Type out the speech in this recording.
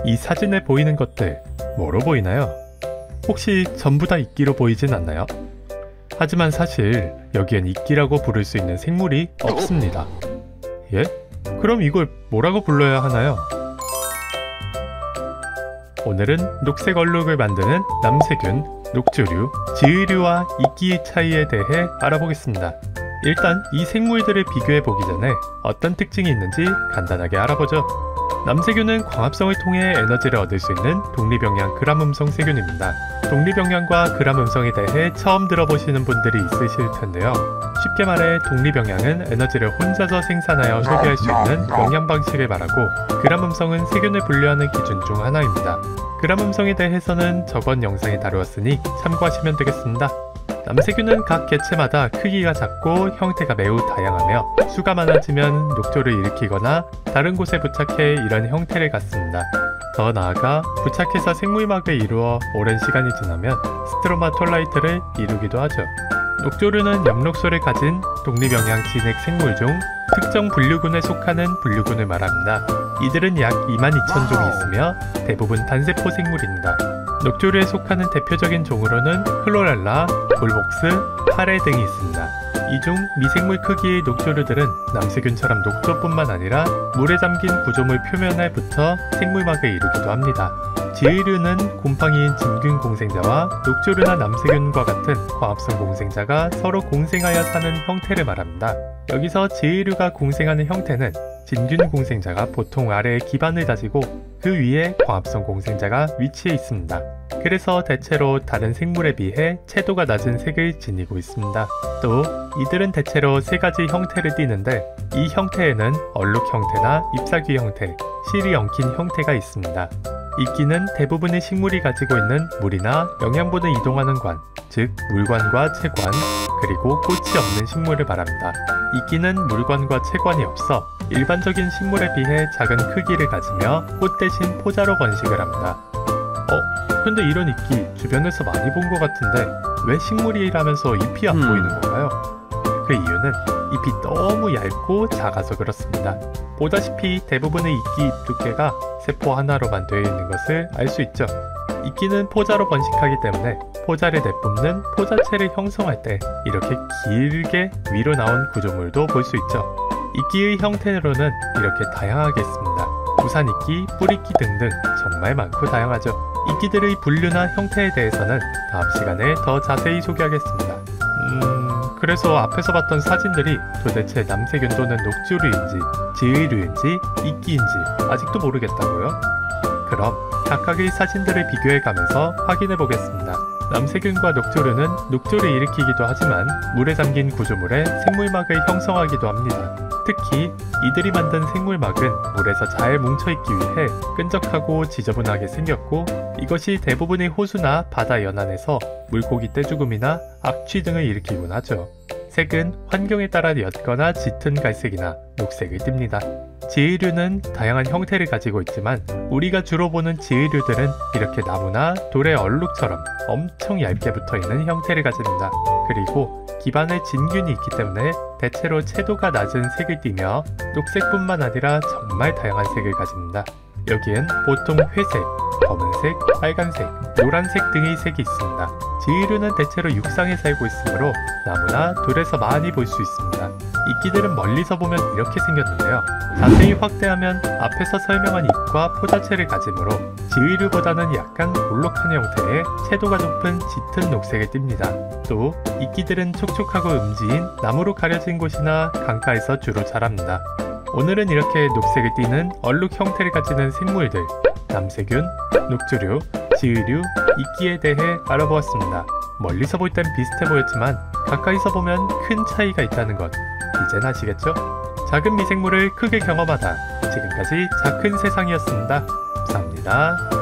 이 사진에 보이는 것들 뭐로 보이나요? 혹시 전부 다 이끼로 보이진 않나요? 하지만 사실 여기엔 이끼라고 부를 수 있는 생물이 없습니다. 예? 그럼 이걸 뭐라고 불러야 하나요? 오늘은 녹색 얼룩을 만드는 남세균, 녹조류, 지의류와 이끼의 차이에 대해 알아보겠습니다. 일단 이 생물들을 비교해보기 전에 어떤 특징이 있는지 간단하게 알아보죠. 남세균은 광합성을 통해 에너지를 얻을 수 있는 독립영양 그람음성 세균입니다. 독립영양과 그람음성에 대해 처음 들어보시는 분들이 있으실 텐데요. 쉽게 말해 독립영양은 에너지를 혼자서 생산하여 소비할 수 있는 영양 방식을 말하고, 그람음성은 세균을 분류하는 기준 중 하나입니다. 그람음성에 대해서는 저번 영상에 다루었으니 참고하시면 되겠습니다. 남세균은 각 개체마다 크기가 작고 형태가 매우 다양하며 수가 많아지면 녹조를 일으키거나 다른 곳에 부착해 이런 형태를 갖습니다. 더 나아가 부착해서 생물막을 이루어 오랜 시간이 지나면 스트로마톨라이트를 이루기도 하죠. 녹조류는 엽록소를 가진 독립영양 진액 생물 중 특정 분류군에 속하는 분류군을 말합니다. 이들은 약 22,000종이 있으며 대부분 단세포 생물입니다. 녹조류에 속하는 대표적인 종으로는 클로렐라, 볼복스, 파레 등이 있습니다. 이 중 미생물 크기의 녹조류들은 남세균처럼 녹조뿐만 아니라 물에 잠긴 구조물 표면에 붙어 생물막을 이루기도 합니다. 지의류는 곰팡이인 진균 공생자와 녹조류나 남세균과 같은 광합성 공생자가 서로 공생하여 사는 형태를 말합니다. 여기서 지의류가 공생하는 형태는 진균 공생자가 보통 아래에 기반을 다지고 그 위에 광합성 공생자가 위치해 있습니다. 그래서 대체로 다른 생물에 비해 채도가 낮은 색을 지니고 있습니다. 또 이들은 대체로 세 가지 형태를 띠는데, 이 형태에는 얼룩 형태나 잎사귀 형태, 실이 엉킨 형태가 있습니다. 이끼는 대부분의 식물이 가지고 있는 물이나 영양분을 이동하는 관, 즉 물관과 채관, 그리고 꽃이 없는 식물을 말합니다. 이끼는 물관과 채관이 없어 일반적인 식물에 비해 작은 크기를 가지며 꽃 대신 포자로 번식을 합니다. 근데 이런 이끼 주변에서 많이 본 것 같은데 왜 식물이라면서 잎이 안 보이는 건가요? 그 이유는 잎이 너무 얇고 작아서 그렇습니다. 보다시피 대부분의 이끼 잎 두께가 세포 하나로만 되어 있는 것을 알 수 있죠. 이끼는 포자로 번식하기 때문에 포자를 내뿜는 포자체를 형성할 때 이렇게 길게 위로 나온 구조물도 볼 수 있죠. 이끼의 형태로는 이렇게 다양하게 있습니다. 우산이끼, 뿌리끼 등등 정말 많고 다양하죠. 이끼들의 분류나 형태에 대해서는 다음 시간에 더 자세히 소개하겠습니다. 그래서 앞에서 봤던 사진들이 도대체 남세균 또는 녹조류인지 지의류인지 이끼인지 아직도 모르겠다고요? 그럼 각각의 사진들을 비교해가면서 확인해 보겠습니다. 남세균과 녹조류는 녹조를 일으키기도 하지만 물에 잠긴 구조물에 생물막을 형성하기도 합니다. 특히 이들이 만든 생물막은 물에서 잘 뭉쳐있기 위해 끈적하고 지저분하게 생겼고, 이것이 대부분의 호수나 바다 연안에서 물고기 떼죽음이나 악취 등을 일으키곤 하죠. 색은 환경에 따라 옅거나 짙은 갈색이나 녹색을 띱니다. 지의류는 다양한 형태를 가지고 있지만 우리가 주로 보는 지의류들은 이렇게 나무나 돌의 얼룩처럼 엄청 얇게 붙어있는 형태를 가집니다. 그리고 기반에 진균이 있기 때문에 대체로 채도가 낮은 색을 띠며 녹색뿐만 아니라 정말 다양한 색을 가집니다. 여기엔 보통 회색, 검은색, 빨간색, 노란색 등의 색이 있습니다. 지의류는 대체로 육상에 살고 있으므로 나무나 돌에서 많이 볼 수 있습니다. 이끼들은 멀리서 보면 이렇게 생겼는데요. 자세히 확대하면 앞에서 설명한 잎과 포자체를 가지므로 지의류보다는 약간 볼록한 형태의 채도가 높은 짙은 녹색을 띱니다. 또 이끼들은 촉촉하고 음지인 나무로 가려진 곳이나 강가에서 주로 자랍니다. 오늘은 이렇게 녹색을 띠는 얼룩 형태를 가지는 생물들, 남세균, 녹조류, 지의류, 이끼에 대해 알아보았습니다. 멀리서 볼 땐 비슷해 보였지만 가까이서 보면 큰 차이가 있다는 것 이젠 아시겠죠? 작은 미생물을 크게 경험하다. 지금까지 작은 세상이었습니다. 감사합니다.